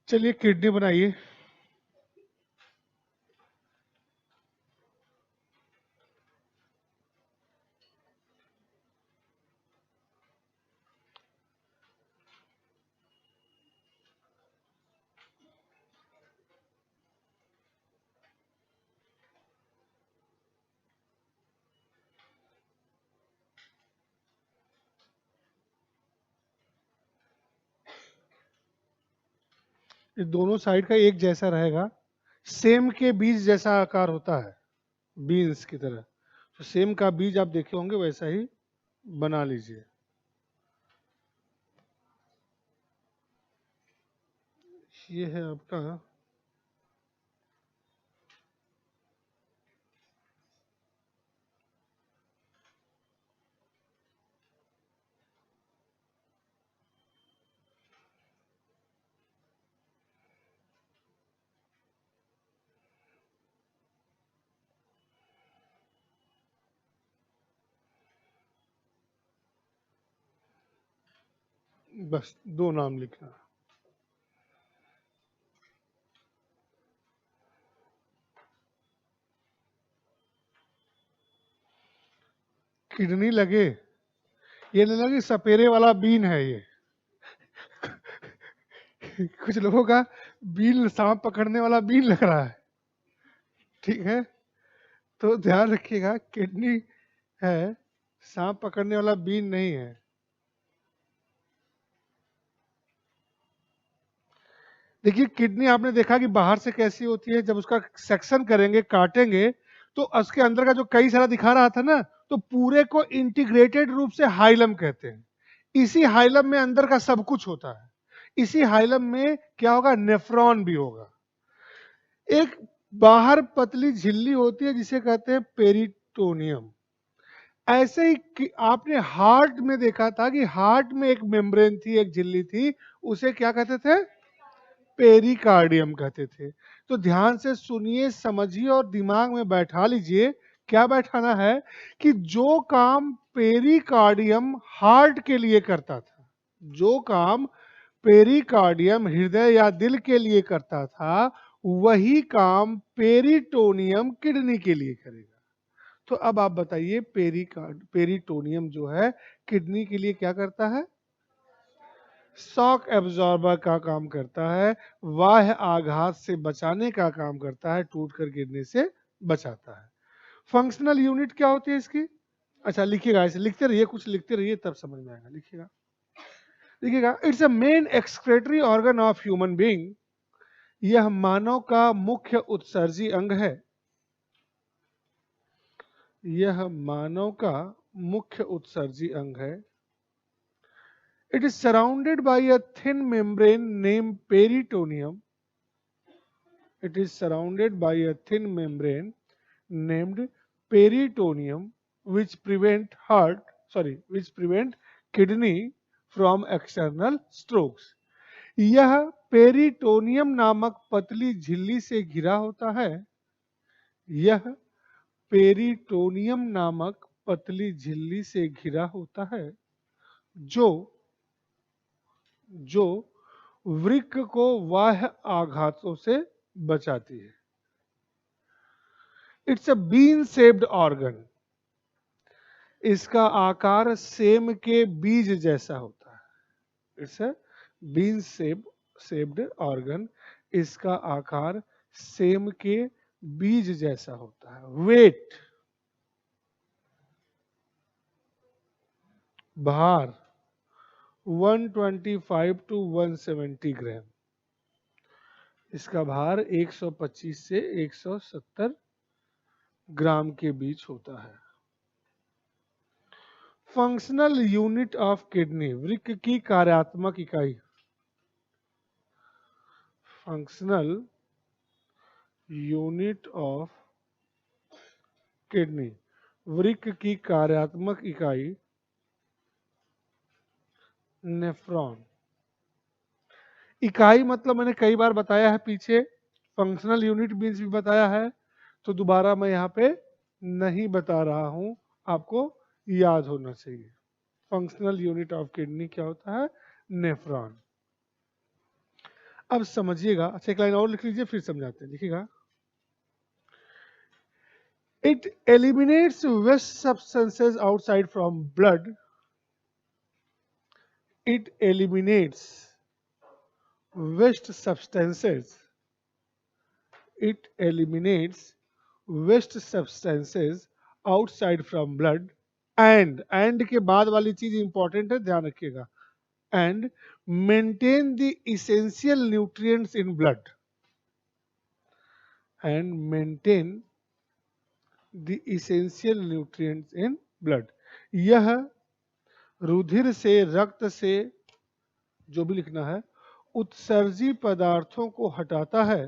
चलिए किडनी बनाइए। ये दोनों साइड का एक जैसा रहेगा। सेम के बीज जैसा आकार होता है, बीन्स की तरह। तो सेम का बीज आप देखे होंगे, वैसा ही बना लीजिए। ये है आपका बस दो नाम लिखना। किडनी लगे, ये नहीं लगे सपेरे वाला बीन है ये। कुछ लोगों का बीन सांप पकड़ने वाला बीन लग रहा है। ठीक है, तो ध्यान रखिएगा, किडनी है, सांप पकड़ने वाला बीन नहीं है। देखिए किडनी आपने देखा कि बाहर से कैसी होती है, जब उसका सेक्शन करेंगे, काटेंगे, तो उसके अंदर का जो कई सारा दिखा रहा था ना, तो पूरे को इंटीग्रेटेड रूप से हाइलम कहते हैं। इसी हाइलम में अंदर का सब कुछ होता है। इसी हाइलम में क्या होगा, नेफ्रॉन भी होगा। एक बाहर पतली झिल्ली होती है जिसे कहते हैं पेरिटोनियम। ऐसे ही आपने हार्ट में देखा था कि हार्ट में एक मेम्ब्रेन थी, एक झिल्ली थी, उसे क्या कहते थे, पेरिकार्डियम कहते थे। तो ध्यान से सुनिए, समझिए और दिमाग में बैठा लीजिए। क्या बैठाना है कि जो काम पेरिकार्डियम हार्ट के लिए करता था, जो काम पेरिकार्डियम हृदय या दिल के लिए करता था, वही काम पेरिटोनियम किडनी के लिए करेगा। तो अब आप बताइए, पेरिटोनियम जो है किडनी के लिए क्या करता है, शॉक एब्जॉर्बर का काम करता है, बाह्य आघात से बचाने का काम करता है, टूट कर गिरने से बचाता है। फंक्शनल यूनिट क्या होती है इसकी? अच्छा लिखिएगा, ऐसे लिखते रहिए, कुछ लिखते रहिए तब समझ में आएगा। लिखिएगा, लिखिएगा, it's a main excretory organ of human being. यह मानव का मुख्य उत्सर्जी अंग है। यह मानव का मुख्य उत्सर्जी अंग है। It is surrounded by a thin membrane named peritoneum. It is surrounded by a thin membrane named peritoneum, which which prevent kidney from external strokes. यह पेरिटोनियम नामक पतली झिल्ली से घिरा होता है। यह पेरिटोनियम नामक पतली झिल्ली से घिरा होता है, जो जो वृक्क को बाह्य आघातों से बचाती है। It's a bean shaped organ. इसका आकार सेम के बीज जैसा होता है। It's a bean shaped organ. इसका आकार सेम के बीज जैसा होता है। वेट, भार 125 टू 170 ग्राम। इसका भार 125 से 170 ग्राम के बीच होता है। फंक्शनल यूनिट ऑफ किडनी, वृक्क की कार्यात्मक इकाई। फंक्शनल यूनिट ऑफ किडनी, वृक्क की कार्यात्मक इकाई नेफ्रॉन। इकाई मतलब मैंने कई बार बताया है पीछे, फंक्शनल यूनिट मीन्स भी बताया है, तो दोबारा मैं यहाँ पे नहीं बता रहा हूं, आपको याद होना चाहिए। फंक्शनल यूनिट ऑफ किडनी क्या होता है, नेफ्रॉन। अब समझिएगा, अच्छा एक लाइन और लिख लीजिए फिर समझाते हैं, देखिएगा। It eliminates waste substances outside from blood, it eliminates waste substances, it eliminates waste substances outside from blood and के बाद वाली चीज इंपॉर्टेंट है, ध्यान रखिएगा, and maintain the essential nutrients in blood, and maintain the essential nutrients in blood। यह रुधिर से, रक्त से, जो भी लिखना है, उत्सर्जी पदार्थों को हटाता है,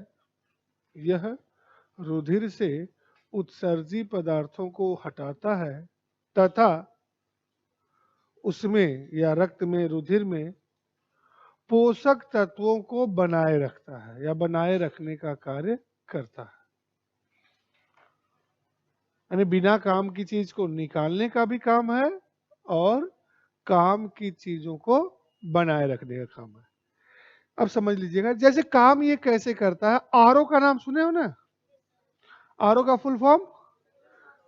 यह रुधिर से उत्सर्जी पदार्थों को हटाता है तथा उसमें या रक्त में, रुधिर में पोषक तत्वों को बनाए रखता है या बनाए रखने का कार्य करता है। यानी बिना काम की चीज को निकालने का भी काम है और काम की चीजों को बनाए रखने का काम है। अब समझ लीजिएगा, जैसे काम ये कैसे करता है, आरओ का नाम सुने हो ना, आरओ का फुल फॉर्म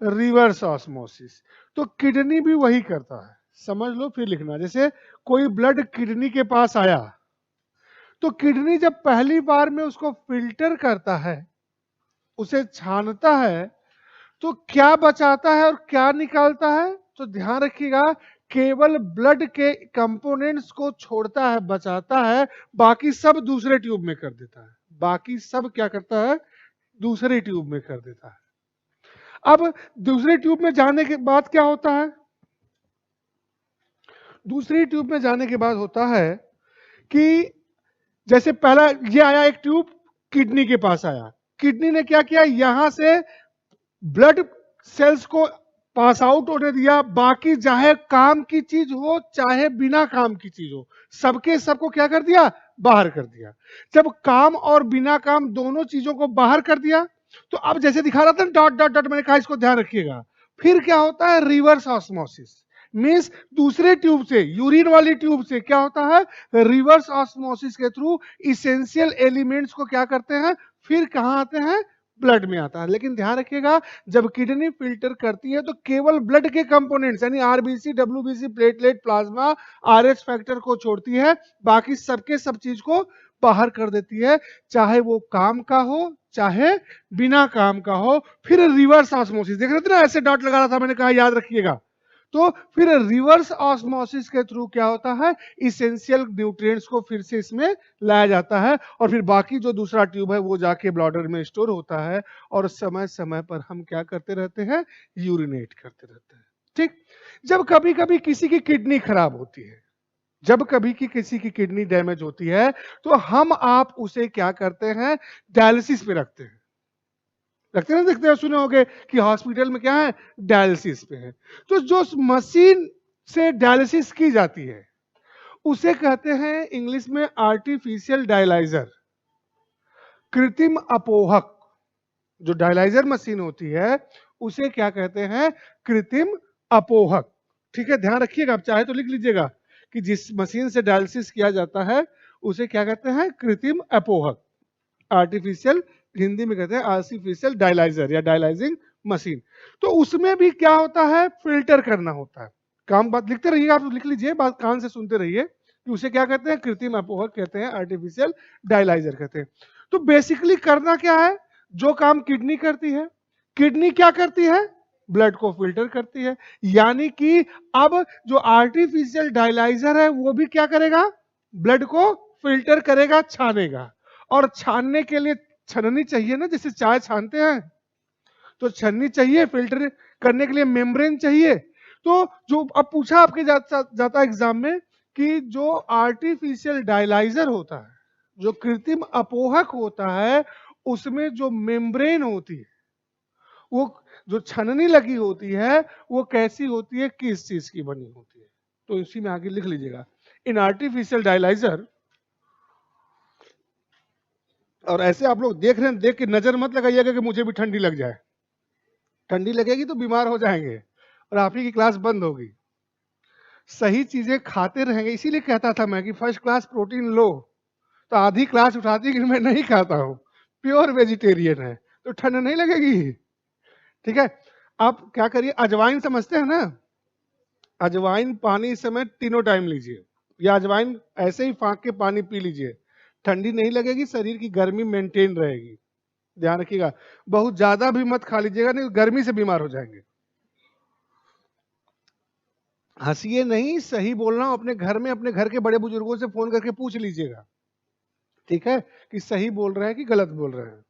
रिवर्स ऑस्मोसिस, तो किडनी भी वही करता है, समझ लो फिर लिखना। जैसे कोई ब्लड किडनी के पास आया, तो किडनी जब पहली बार में उसको फिल्टर करता है, उसे छानता है, तो क्या बचाता है और क्या निकालता है, तो ध्यान रखिएगा, केवल ब्लड के कंपोनेंट्स को छोड़ता है, बचाता है, बाकी सब दूसरे ट्यूब में कर देता है, बाकी सब क्या करता है, दूसरे ट्यूब में कर देता है। अब दूसरे ट्यूब में जाने के बाद क्या होता है, दूसरी ट्यूब में जाने के बाद होता है कि जैसे पहला ये आया एक ट्यूब, किडनी के पास आया, किडनी ने क्या किया, यहां से ब्लड सेल्स को पास आउट होने दिया, बाकी चाहे काम की चीज हो चाहे बिना काम की चीज हो, सबके सबको क्या कर दिया, बाहर कर दिया। जब काम और बिना काम दोनों चीजों को बाहर कर दिया, तो अब जैसे दिखा रहा था डॉट डॉट डॉट, मैंने कहा इसको ध्यान रखिएगा, फिर क्या होता है, रिवर्स ऑस्मोसिस, मींस दूसरे ट्यूब से, यूरिन वाली ट्यूब से क्या होता है, रिवर्स ऑस्मोसिस के थ्रू इसेंशियल एलिमेंट्स को क्या करते हैं, फिर कहां आते हैं, ब्लड में आता है। लेकिन ध्यान रखिएगा, जब किडनी फिल्टर करती है तो केवल ब्लड के कंपोनेंट्स यानी RBC, WBC, platelet, plasma, RH factor को छोड़ती है, बाकी सबके सब चीज को बाहर कर देती है, चाहे वो काम का हो चाहे बिना काम का हो। फिर रिवर्स ऑस्मोसिस, देख रहे थे ना, ऐसे डॉट लगा रहा था, मैंने कहा याद रखिएगा। तो फिर रिवर्स ऑस्मोसिस के थ्रू क्या होता है, इसेंशियल न्यूट्रिएंट्स को फिर से इसमें लाया जाता है, और फिर बाकी जो दूसरा ट्यूब है वो जाके ब्लडर में स्टोर होता है, और समय समय पर हम क्या करते रहते हैं, यूरिनेट करते रहते हैं। ठीक, जब कभी कभी किसी की किडनी खराब होती है, जब कभी की किसी की किडनी डैमेज होती है, तो हम आप उसे क्या करते हैं, डायलिसिस पे रखते हैं, रखते हैं, देखते हैं, सुने होंगे कि हॉस्पिटल में क्या है, डायलिसिस पे है। तो जो मशीन से डायलिसिस की जाती है उसे कहते हैं इंग्लिश में आर्टिफिशियल डायलाइजर, कृत्रिम अपोहक। जो डायलाइजर मशीन होती है उसे क्या कहते हैं, कृत्रिम अपोहक। ठीक है, ध्यान रखिएगा, आप चाहे तो लिख लीजिएगा कि जिस मशीन से डायलिसिस किया जाता है उसे क्या कहते हैं, कृत्रिम अपोहक, आर्टिफिशियल, हिंदी में कहते हैं आर्टिफिशियल डायलाइजर या डायलाइजिंग मशीन। तो उसमें भी क्या होता है, फिल्टर करना होता है। काम बात लिखते रहिएगा, आप लिख लीजिए, बात कान से सुनते रहिए कि उसे क्या कहते हैं, कृत्रिम अपोहक कहते हैं, आर्टिफिशियल डायलाइजर कहते हैं। तो बेसिकली करना क्या है, जो काम किडनी करती है, किडनी क्या करती है, ब्लड को फिल्टर करती है। यानी कि अब जो आर्टिफिशियल डायलाइजर है वो भी क्या करेगा, ब्लड को फिल्टर करेगा, छानेगा, और छानने के लिए छननी चाहिए ना, जैसे चाय छानते हैं तो छन्नी चाहिए, फिल्टर करने के लिए मेम्ब्रेन चाहिए। तो जो अब पूछा आपके जाता एग्जाम में कि जो आर्टिफिशियल डायलाइजर होता है, जो कृत्रिम अपोहक होता है, उसमें जो मेम्ब्रेन होती है, वो जो छननी लगी होती है, वो कैसी होती है, किस चीज की बनी होती है, तो इसी में आगे लिख लीजिएगा। इन आर्टिफिशियल डायलाइजर, और ऐसे आप लोग देख रहे हैं, देख के नजर मत लगाइएगा कि मुझे भी ठंडी लग जाए, ठंडी लगेगी तो बीमार हो जाएंगे और आप ही की क्लास बंद होगी। सही चीजें खाते रहेंगे, इसीलिए कहता था मैं कि फर्स्ट क्लास प्रोटीन लो, तो आधी क्लास उठाती कि मैं नहीं खाता हूं, प्योर वेजिटेरियन है, तो ठंड नहीं लगेगी। ठीक है, आप क्या करिए, अजवाइन समझते हैं ना, अजवाइन पानी इस समय तीनों टाइम लीजिए, या अजवाइन ऐसे ही फाँक के पानी पी लीजिए, ठंडी नहीं लगेगी, शरीर की गर्मी मेंटेन रहेगी। ध्यान रखिएगा, बहुत ज्यादा भी मत खा लीजिएगा, नहीं गर्मी से बीमार हो जाएंगे। हंसिए नहीं, सही बोल रहा हूं, अपने घर में अपने घर के बड़े बुजुर्गों से फोन करके पूछ लीजिएगा, ठीक है, कि सही बोल रहे हैं कि गलत बोल रहे हैं।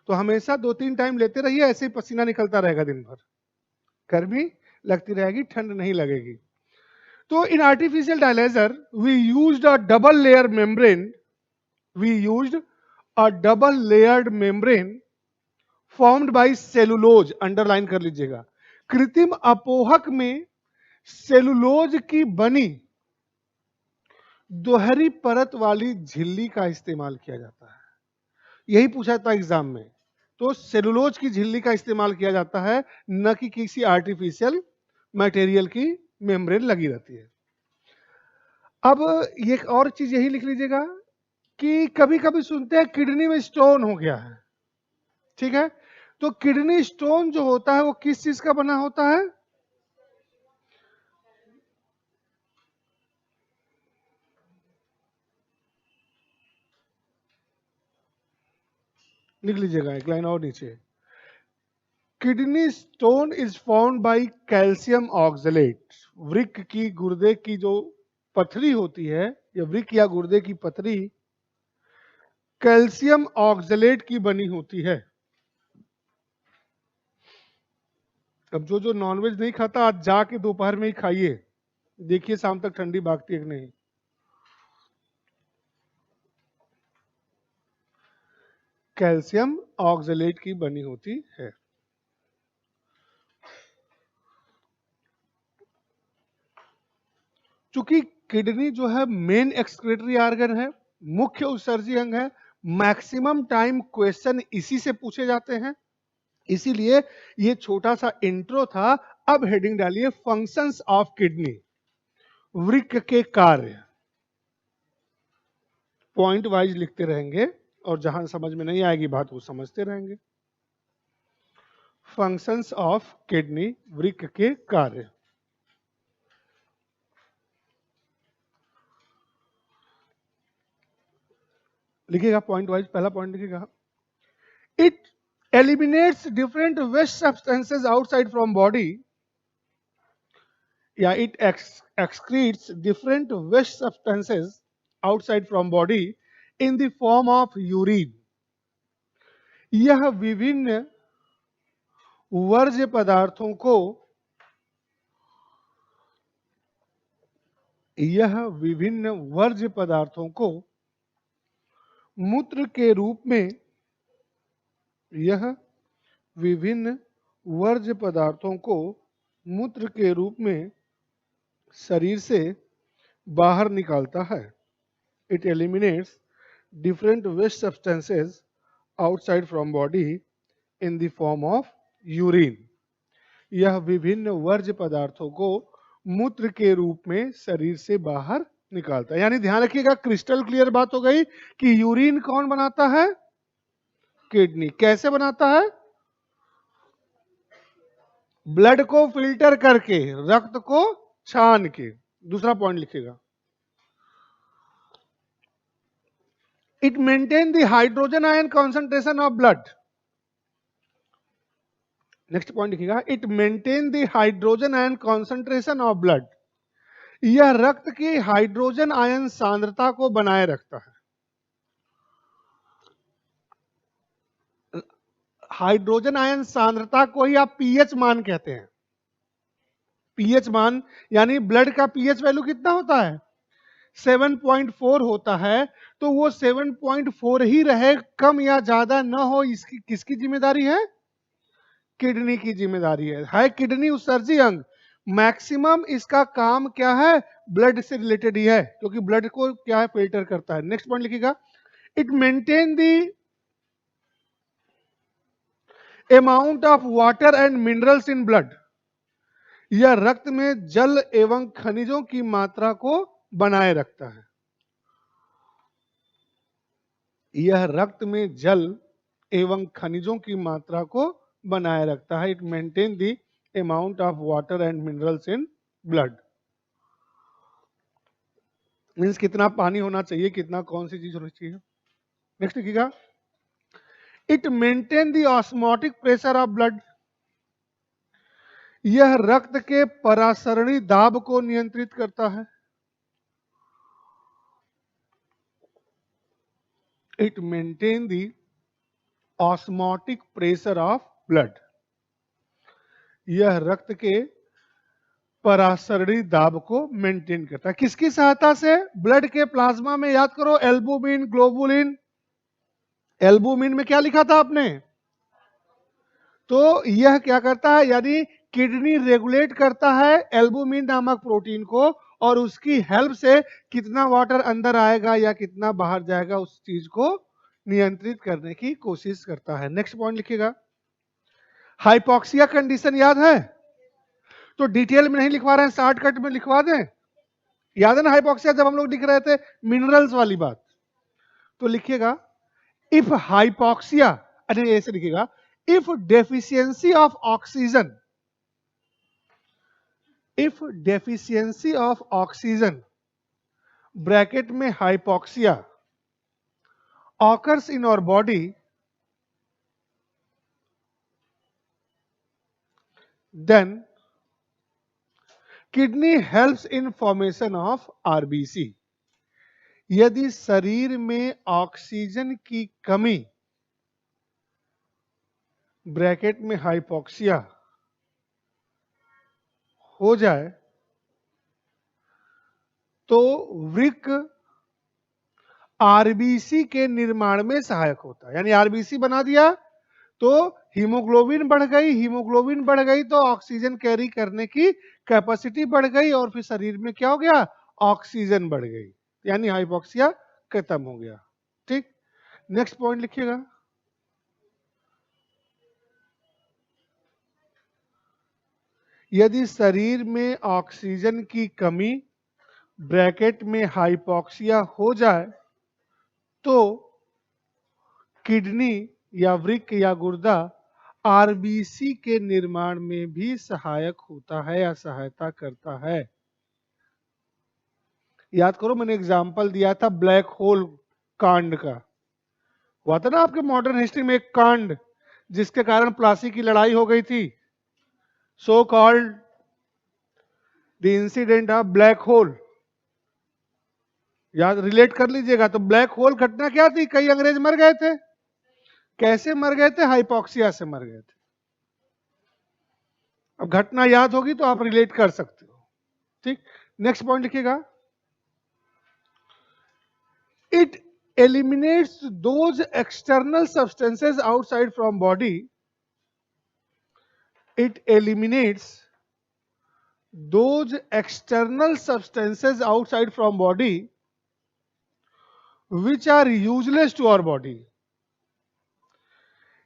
तो हमेशा 2-3 टाइम लेते रहिए, ऐसे ही पसीना निकलता रहेगा दिन भर, गर्मी लगती रहेगी, ठंड नहीं लगेगी। तो in artificial dialyser we used a double layer membrane, we used a double layered membrane formed by cellulose, underline कर लीजिएगा। कृत्रिम अपोहक में सेलुलोज की बनी दोहरी परत वाली झिल्ली का इस्तेमाल किया जाता है। यही पूछा था एग्जाम में, तो सेलुलोज की झिल्ली का इस्तेमाल किया जाता है, न कि किसी आर्टिफिशियल मटेरियल की मेम्ब्रेन लगी रहती है। अब ये एक और चीज यही लिख लीजिएगा कि कभी कभी सुनते हैं किडनी में स्टोन हो गया है, ठीक है, तो किडनी स्टोन जो होता है वो किस चीज का बना होता है? लिख लीजिएगा एक लाइन और नीचे, kidney stone is found by calcium oxalate. वृक्क की गुर्दे की जो पथरी होती है, या वृक्क या गुर्दे की पथरी कैल्शियम ऑक्सलेट की बनी होती है। अब जो जो नॉनवेज नहीं खाता, आज जाके दोपहर में ही खाइए, देखिए शाम तक ठंडी भागती है कि नहीं। कैल्शियम ऑक्सलेट की बनी होती है। चूंकि किडनी जो है मेन एक्सक्रीटरी ऑर्गन है, मुख्य उत्सर्जी अंग है, मैक्सिमम टाइम क्वेश्चन इसी से पूछे जाते हैं, इसीलिए ये छोटा सा इंट्रो था। अब हेडिंग डालिए फंक्शंस ऑफ किडनी, वृक्क के कार्य। पॉइंट वाइज लिखते रहेंगे और जहां समझ में नहीं आएगी बात वो समझते रहेंगे। फंक्शंस ऑफ किडनी, वृक्क के कार्य। लिखिएगा पॉइंट वाइज, पहला पॉइंट लिखिएगा, it eliminates different waste substances outside from body, या it excretes different waste substances outside from body in the form of urine। यह विभिन्न वर्ज्य पदार्थों को, यह विभिन्न वर्ज्य पदार्थों को मूत्र के रूप में, यह विभिन्न वर्ज्य पदार्थों को मूत्र के रूप में शरीर से बाहर निकालता है। It eliminates different waste substances outside from body in the form of urine। यह विभिन्न वर्ज्य पदार्थों को मूत्र के रूप में शरीर से बाहर निकालता है। यानी ध्यान रखिएगा, क्रिस्टल क्लियर बात हो गई कि यूरिन कौन बनाता है? किडनी। कैसे बनाता है? ब्लड को फिल्टर करके, रक्त को छान के। दूसरा पॉइंट लिखिएगा, it maintain the hydrogen ion concentration of blood. Next point लिखिएगा, it maintain the hydrogen ion concentration of blood. यह रक्त की हाइड्रोजन आयन सांद्रता को बनाए रखता है। हाइड्रोजन आयन सांद्रता को ही आप पीएच मान कहते हैं। पीएच मान यानी ब्लड का पीएच वैल्यू कितना होता है? 7.4 होता है, तो वो 7.4 ही रहे, कम या ज्यादा न हो, इसकी किसकी जिम्मेदारी है? किडनी की जिम्मेदारी है किडनी उत्सर्जी अंग। मैक्सिमम इसका काम क्या है? ब्लड से रिलेटेड ही है, क्योंकि ब्लड को क्या है? फिल्टर करता है। नेक्स्ट पॉइंट लिखिएगा, it maintain the amount of water and minerals in blood. यह रक्त में जल एवं खनिजों की मात्रा को बनाए रखता है। यह रक्त में जल एवं खनिजों की मात्रा को बनाए रखता है। It maintain the amount of water and minerals in blood. Means कितना पानी होना चाहिए, कितना कौन सी चीज होनी चाहिए। नेक्स्ट लिखिएगा, it maintain the osmotic pressure of blood. यह रक्त के परासरणी दाब को नियंत्रित करता है। It maintain the osmotic pressure of blood. यह रक्त के परासरणी दाब को मेंटेन करता है। किसकी सहायता से? ब्लड के प्लाज्मा में, याद करो, एल्बुमिन, ग्लोबुलिन। एल्बुमिन में क्या लिखा था आपने? तो यह क्या करता है, यानी किडनी रेगुलेट करता है एल्बुमिन नामक प्रोटीन को, और उसकी हेल्प से कितना वाटर अंदर आएगा या कितना बाहर जाएगा उस चीज को नियंत्रित करने की कोशिश करता है। नेक्स्ट पॉइंट लिखिएगा, हाइपोक्सिया कंडीशन याद है? तो डिटेल में नहीं लिखवा रहे हैं, शॉर्टकट में लिखवा दें। याद है ना हाइपोक्सिया, जब हम लोग लिख रहे थे मिनरल्स वाली बात। तो लिखिएगा, इफ हाइपोक्सिया, अरे ऐसे लिखिएगा, if deficiency of oxygen, if deficiency of oxygen bracket में hypoxia occurs in our body, then kidney helps in formation of RBC। यदि शरीर में ऑक्सीजन की कमी, ब्रैकेट में हाइपोक्सिया, हो जाए तो वृक्क आरबीसी के निर्माण में सहायक होता है। यानी आरबीसी बना दिया तो हीमोग्लोबिन बढ़ गई, हीमोग्लोबिन बढ़ गई तो ऑक्सीजन कैरी करने की कैपेसिटी बढ़ गई, और फिर शरीर में क्या हो गया? ऑक्सीजन बढ़ गई, यानी हाइपोक्सिया खत्म हो गया। ठीक, नेक्स्ट पॉइंट लिखिएगा, यदि शरीर में ऑक्सीजन की कमी, ब्रैकेट में हाइपोक्सिया हो जाए तो किडनी या वृक्क या गुर्दा आरबीसी के निर्माण में भी सहायक होता है या सहायता करता है। याद करो, मैंने एग्जाम्पल दिया था ब्लैक होल कांड का, हुआ था ना आपके मॉडर्न हिस्ट्री में एक कांड जिसके कारण प्लासी की लड़ाई हो गई थी, so called the incident of black hole. याद, रिलेट कर लीजिएगा। तो ब्लैक होल घटना क्या थी? कई अंग्रेज मर गए थे। कैसे मर गए थे? हाइपोक्सिया से मर गए थे। अब घटना याद होगी तो आप रिलेट कर सकते हो। ठीक, नेक्स्ट पॉइंट लिखिएगा, it eliminates those external substances outside from body, it eliminates those external substances outside from body which are useless to our body.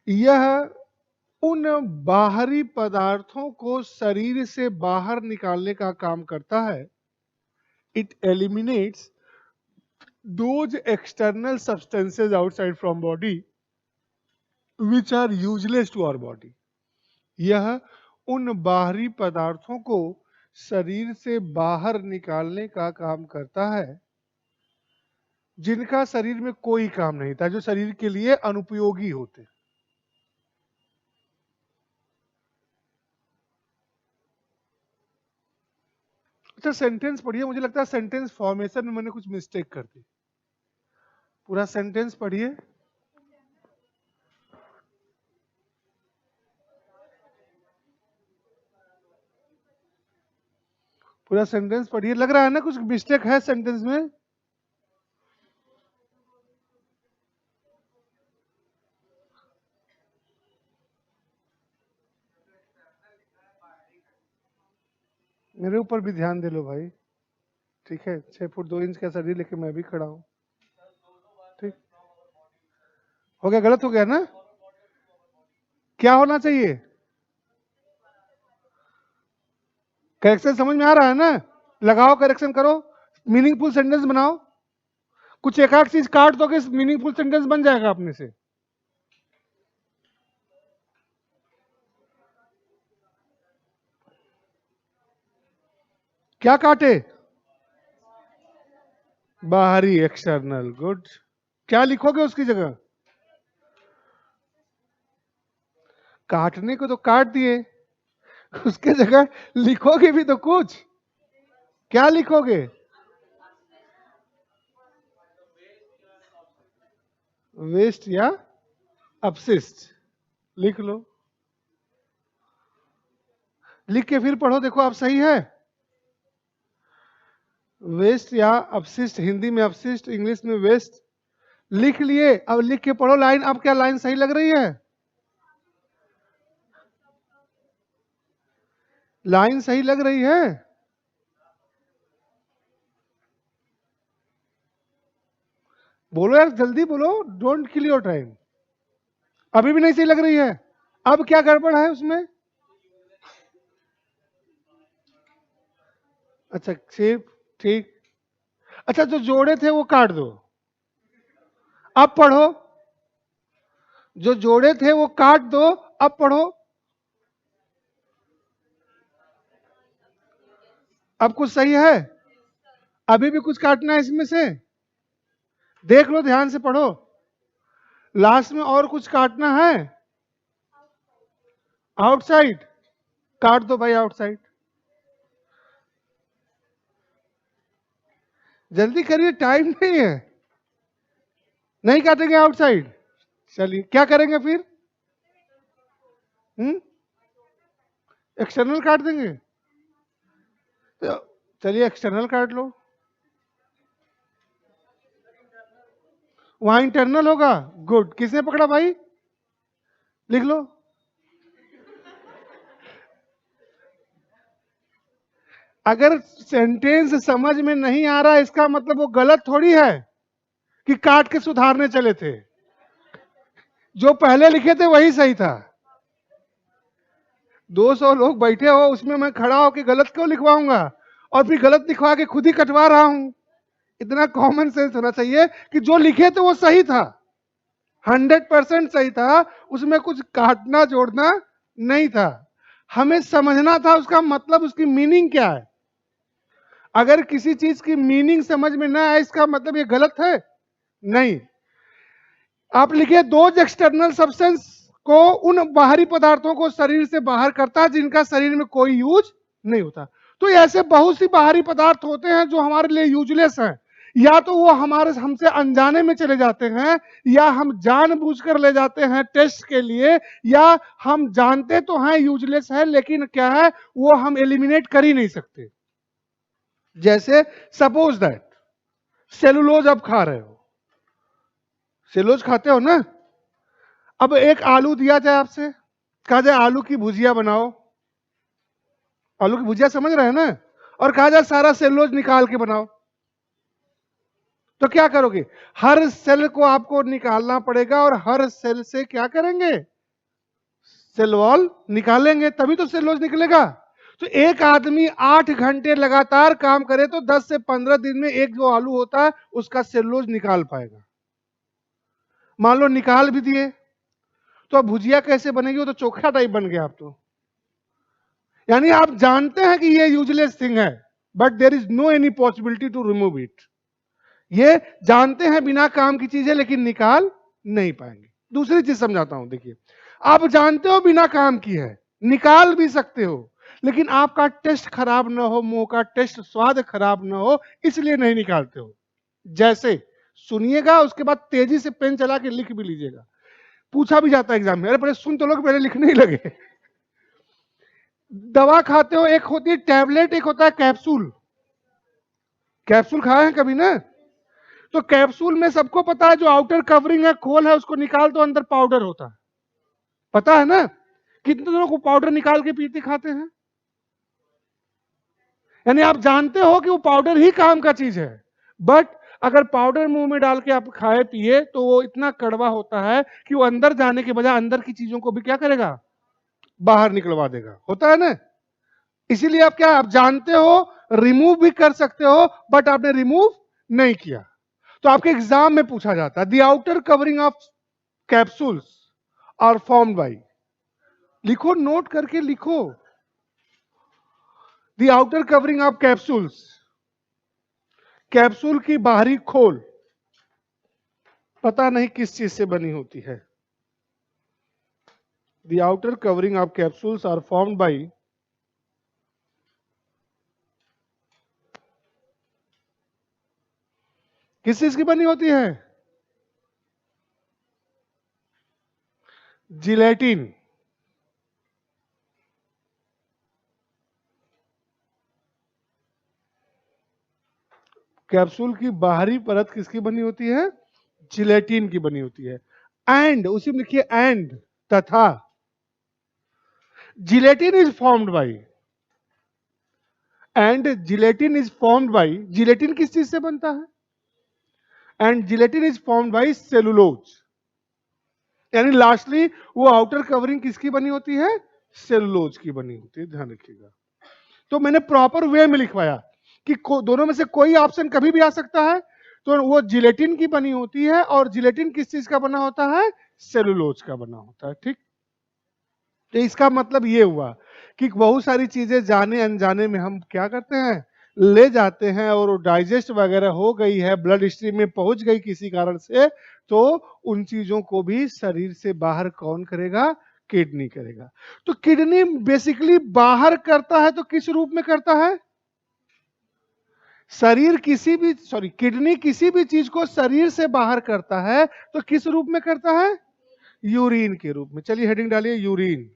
यह उन बाहरी पदार्थों को शरीर से बाहर निकालने का काम करता है। It eliminates those external substances outside from body which are useless to our body. यह उन बाहरी पदार्थों को शरीर से बाहर निकालने का काम करता है जिनका शरीर में कोई काम नहीं था, जो शरीर के लिए अनुपयोगी होते। अच्छा, सेंटेंस पढ़िए, मुझे लगता है सेंटेंस फॉर्मेशन में मैंने कुछ मिस्टेक कर दी। पूरा सेंटेंस पढ़िए, पूरा सेंटेंस पढ़िए। लग रहा है ना कुछ मिस्टेक है सेंटेंस में? मेरे ऊपर भी ध्यान दे लो भाई। ठीक है, 6 फुट 2 इंच का शरीर लेके मैं भी खड़ा हूं। ठीक हो गया? गलत हो गया ना? क्या होना चाहिए? करेक्शन समझ में आ रहा है ना? लगाओ, करेक्शन करो, मीनिंगफुल सेंटेंस बनाओ। कुछ एक आध चीज काट दोगे, मीनिंगफुल सेंटेंस बन जाएगा अपने से। क्या काटे? बाहरी, एक्सटर्नल। गुड। क्या लिखोगे उसकी जगह? काटने को तो काट दिए, उसके जगह लिखोगे भी तो कुछ। क्या लिखोगे? वेस्ट या अपशिष्ट लिख लो। लिख के फिर पढ़ो, देखो अब सही है। वेस्ट या अपशिष्ट, हिंदी में अपशिष्ट, इंग्लिश में वेस्ट। लिख लिए, अब लिख के पढ़ो लाइन। अब क्या लाइन सही लग रही है? लाइन सही लग रही है? बोलो यार, जल्दी बोलो, डोंट किल योर टाइम। अभी भी नहीं सही लग रही है? अब क्या गड़बड़ है उसमें? अच्छा, सिर्फ ठीक। अच्छा, जो जोड़े थे वो काट दो। अब पढ़ो। जो जोड़े थे वो काट दो, अब पढ़ो। अब कुछ सही है? अभी भी कुछ काटना है इसमें से? देख लो, ध्यान से पढ़ो। लास्ट में और कुछ काटना है? आउटसाइड। काट दो भाई आउटसाइड। जल्दी करिए, टाइम नहीं है। नहीं काटेंगे आउटसाइड? चलिए, क्या करेंगे फिर? एक्सटर्नल काट देंगे? तो चलिए एक्सटर्नल काट लो। वहां इंटरनल होगा। गुड, किसने पकड़ा भाई? लिख लो। अगर सेंटेंस समझ में नहीं आ रहा, इसका मतलब वो गलत थोड़ी है कि काट के सुधारने चले थे। जो पहले लिखे थे वही सही था। 200 लोग बैठे हो, उसमें मैं खड़ा होकर गलत क्यों लिखवाऊंगा और फिर गलत लिखवा के खुद ही कटवा रहा हूं? इतना कॉमन सेंस होना चाहिए कि जो लिखे थे वो सही था, 100% सही था, उसमें कुछ काटना जोड़ना नहीं था। हमें समझना था उसका मतलब, उसकी मीनिंग क्या है। अगर किसी चीज की मीनिंग समझ में ना आए, इसका मतलब ये गलत है नहीं। आप लिखे, दोज एक्सटर्नल सब्सटेंस को उन बाहरी पदार्थों को शरीर से बाहर करता है जिनका शरीर में कोई यूज नहीं होता। तो ऐसे बहुत सी बाहरी पदार्थ होते हैं जो हमारे लिए यूजलेस हैं। या तो वो हमारे हमसे अनजाने में चले जाते हैं, या हम जानबूझकर ले जाते हैं टेस्ट के लिए, या हम जानते तो हैं यूजलेस है, लेकिन क्या है, वो हम एलिमिनेट कर ही नहीं सकते। जैसे सपोज दैट सेलुलोज आप खा रहे हो, सेलुलोज खाते हो ना। अब एक आलू दिया जाए आपसे, कहा जाए आलू की भुजिया बनाओ, आलू की भुजिया समझ रहे हैं ना, और कहा जाए सारा सेलुलोज निकाल के बनाओ, तो क्या करोगे? हर सेल को आपको निकालना पड़ेगा और हर सेल से क्या करेंगे? सेल वॉल निकालेंगे, तभी तो सेलुलोज निकलेगा। तो एक आदमी 8 घंटे लगातार काम करे तो 10 से 15 दिन में एक जो आलू होता है उसका सेलुलोज निकाल पाएगा। मान लो निकाल भी दिए, तो अब भुजिया कैसे बनेगी? वो तो चोखा टाइप बन गया। आप तो यानी आप जानते हैं कि ये यूजलेस थिंग है, but there is no any possibility to remove it. ये जानते हैं बिना काम की चीज है, लेकिन निकाल नहीं पाएंगे। दूसरी चीज समझाता हूं, देखिए, आप जानते हो बिना काम की है, निकाल भी सकते हो, लेकिन आपका टेस्ट खराब ना हो, मुंह का टेस्ट स्वाद खराब ना हो, इसलिए नहीं निकालते हो। जैसे सुनिएगा, उसके बाद तेजी से पेन चला के लिख भी लीजिएगा। पूछा भी जाता है एग्जाम में, अरे पहले सुन तो लोग, पहले लिखने ही लगे। दवा खाते हो, एक होती है टैबलेट, एक होता है कैप्सूल। कैप्सूल खाए हैं कभी ना? तो कैप्सूल में सबको पता है, जो आउटर कवरिंग है, खोल है, उसको निकाल तो अंदर पाउडर होता है, पता है ना? कितने लोग को पाउडर निकाल के पीते खाते हैं? यानी आप जानते हो कि वो पाउडर ही काम का चीज है, बट अगर पाउडर मुंह में डाल के आप खाए पिए तो वो इतना कड़वा होता है कि वो अंदर जाने के बजाय अंदर की चीजों को भी क्या करेगा? बाहर निकलवा देगा। होता है ना? इसीलिए आप क्या, आप जानते हो, रिमूव भी कर सकते हो, बट आपने रिमूव नहीं किया। तो आपके एग्जाम में पूछा जाता है, the outer covering of capsules are formed by, लिखो, नोट करके लिखो, the outer covering of capsules, capsule की बाहरी खोल पता नहीं किस चीज से बनी होती है। The outer covering of capsules are formed by, किस चीज की बनी होती है? जिलेटिन। कैप्सूल की बाहरी परत किसकी बनी होती है? जिलेटिन की बनी होती है। एंड, उसी में लिखिए एंड, तथा gelatin is formed by, and gelatin is formed by, gelatin किस चीज से बनता है? And gelatin is formed by cellulose, यानी लास्टली वो आउटर कवरिंग किसकी बनी होती है? सेलुलोज की बनी होती है, ध्यान रखिएगा। तो मैंने प्रॉपर वे में लिखवाया कि दोनों में से कोई ऑप्शन कभी भी आ सकता है, तो वो जिलेटिन की बनी होती है, और जिलेटिन किस चीज का बना होता है? सेलुलोज का बना होता है, ठीक। तो इसका मतलब ये हुआ कि बहुत सारी चीजें जाने अनजाने में हम क्या करते हैं, ले जाते हैं, और वो डाइजेस्ट वगैरह हो गई है, ब्लड स्ट्रीम में पहुंच गई किसी कारण से, तो उन चीजों को भी शरीर से बाहर कौन करेगा? किडनी करेगा। तो किडनी बेसिकली बाहर करता है, तो किस रूप में करता है? शरीर किसी भी किडनी किसी भी चीज को शरीर से बाहर करता है, तो किस रूप में करता है? यूरिन के रूप में। चलिए हेडिंग डालिए, यूरिन।